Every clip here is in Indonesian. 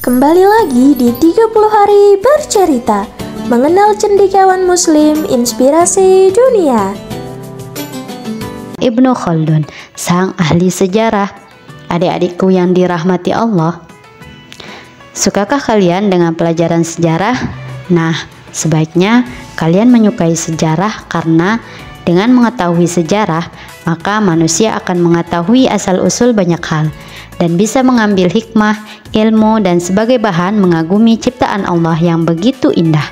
Kembali lagi di 30 hari bercerita, mengenal cendekiawan muslim inspirasi dunia. Ibnu Khaldun, sang ahli sejarah. Adik-adikku yang dirahmati Allah, sukakah kalian dengan pelajaran sejarah? Nah, sebaiknya kalian menyukai sejarah karena dengan mengetahui sejarah, maka manusia akan mengetahui asal-usul banyak hal dan bisa mengambil hikmah, ilmu, dan sebagai bahan mengagumi ciptaan Allah yang begitu indah.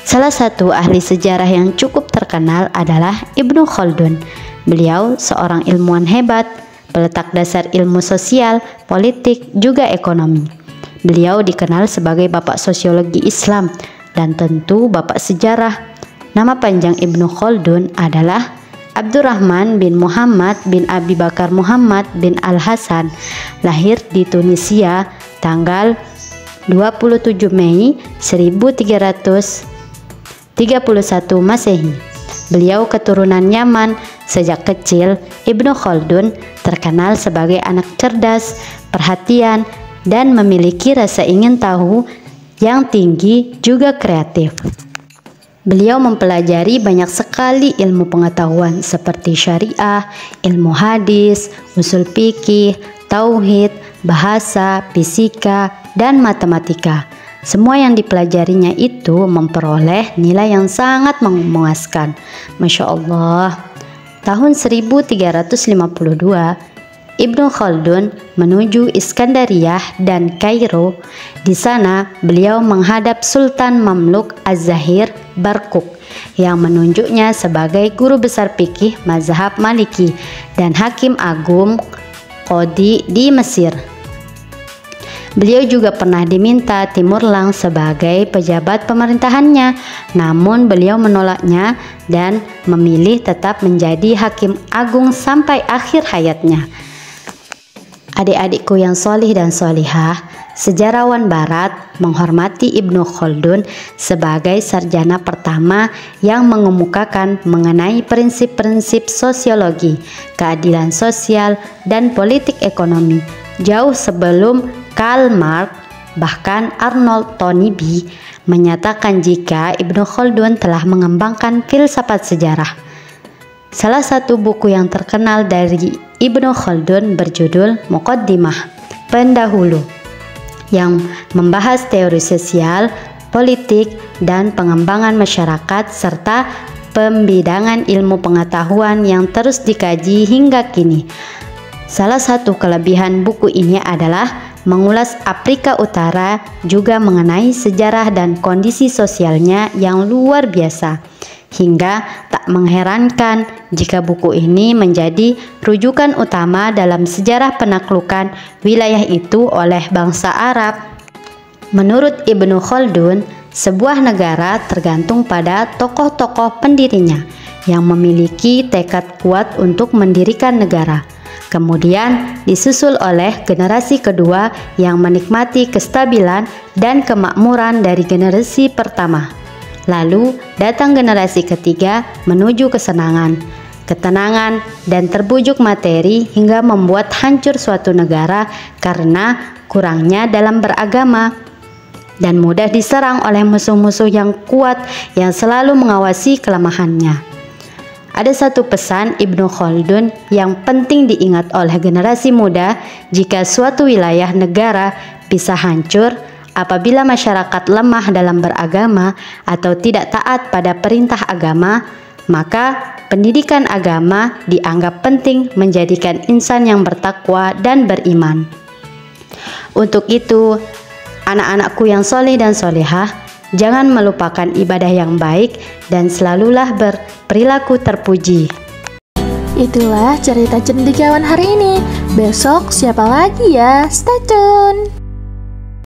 Salah satu ahli sejarah yang cukup terkenal adalah Ibnu Khaldun. Beliau seorang ilmuwan hebat, peletak dasar ilmu sosial, politik, juga ekonomi. Beliau dikenal sebagai bapak sosiologi Islam dan tentu bapak sejarah. Nama panjang Ibnu Khaldun adalah Abdurrahman bin Muhammad bin Abi Bakar Muhammad bin Al-Hasan, lahir di Tunisia tanggal 27 Mei 1331 Masehi. Beliau keturunan Yaman. Sejak kecil, Ibnu Khaldun terkenal sebagai anak cerdas, perhatian, dan memiliki rasa ingin tahu yang tinggi juga kreatif. Beliau mempelajari banyak sekali ilmu pengetahuan seperti syariah, ilmu hadis, usul fikih, tauhid, bahasa, fisika, dan matematika. Semua yang dipelajarinya itu memperoleh nilai yang sangat memuaskan. Masya Allah. Tahun 1352, Ibnu Khaldun menuju Iskandariyah dan Kairo. Di sana beliau menghadap Sultan Mamluk Az-Zahir Barkuk yang menunjuknya sebagai guru besar fikih mazhab Maliki dan hakim agung Qadi di Mesir. Beliau juga pernah diminta Timurlang sebagai pejabat pemerintahannya, namun beliau menolaknya dan memilih tetap menjadi hakim agung sampai akhir hayatnya. Adik-adikku yang solih dan solihah, sejarawan Barat menghormati Ibnu Khaldun sebagai sarjana pertama yang mengemukakan mengenai prinsip-prinsip sosiologi, keadilan sosial, dan politik ekonomi jauh sebelum Karl Marx. Bahkan Arnold Toynbee menyatakan jika Ibnu Khaldun telah mengembangkan filsafat sejarah. Salah satu buku yang terkenal dari Ibnu Khaldun berjudul Muqaddimah, pendahulu, yang membahas teori sosial, politik, dan pengembangan masyarakat serta pembidangan ilmu pengetahuan yang terus dikaji hingga kini. Salah satu kelebihan buku ini adalah mengulas Afrika Utara, juga mengenai sejarah dan kondisi sosialnya yang luar biasa. Hingga tak mengherankan jika buku ini menjadi rujukan utama dalam sejarah penaklukan wilayah itu oleh bangsa Arab. Menurut Ibnu Khaldun, sebuah negara tergantung pada tokoh-tokoh pendirinya yang memiliki tekad kuat untuk mendirikan negara. Kemudian disusul oleh generasi kedua yang menikmati kestabilan dan kemakmuran dari generasi pertama. Lalu datang generasi ketiga menuju kesenangan, ketenangan, dan terbujuk materi hingga membuat hancur suatu negara karena kurangnya dalam beragama dan mudah diserang oleh musuh-musuh yang kuat yang selalu mengawasi kelemahannya. Ada satu pesan Ibnu Khaldun yang penting diingat oleh generasi muda: jika suatu wilayah negara bisa hancur apabila masyarakat lemah dalam beragama atau tidak taat pada perintah agama, maka pendidikan agama dianggap penting menjadikan insan yang bertakwa dan beriman. Untuk itu, anak-anakku yang soleh dan solehah, jangan melupakan ibadah yang baik dan selalulah berperilaku terpuji. Itulah cerita cendekiawan hari ini. Besok siapa lagi ya? Stay tune.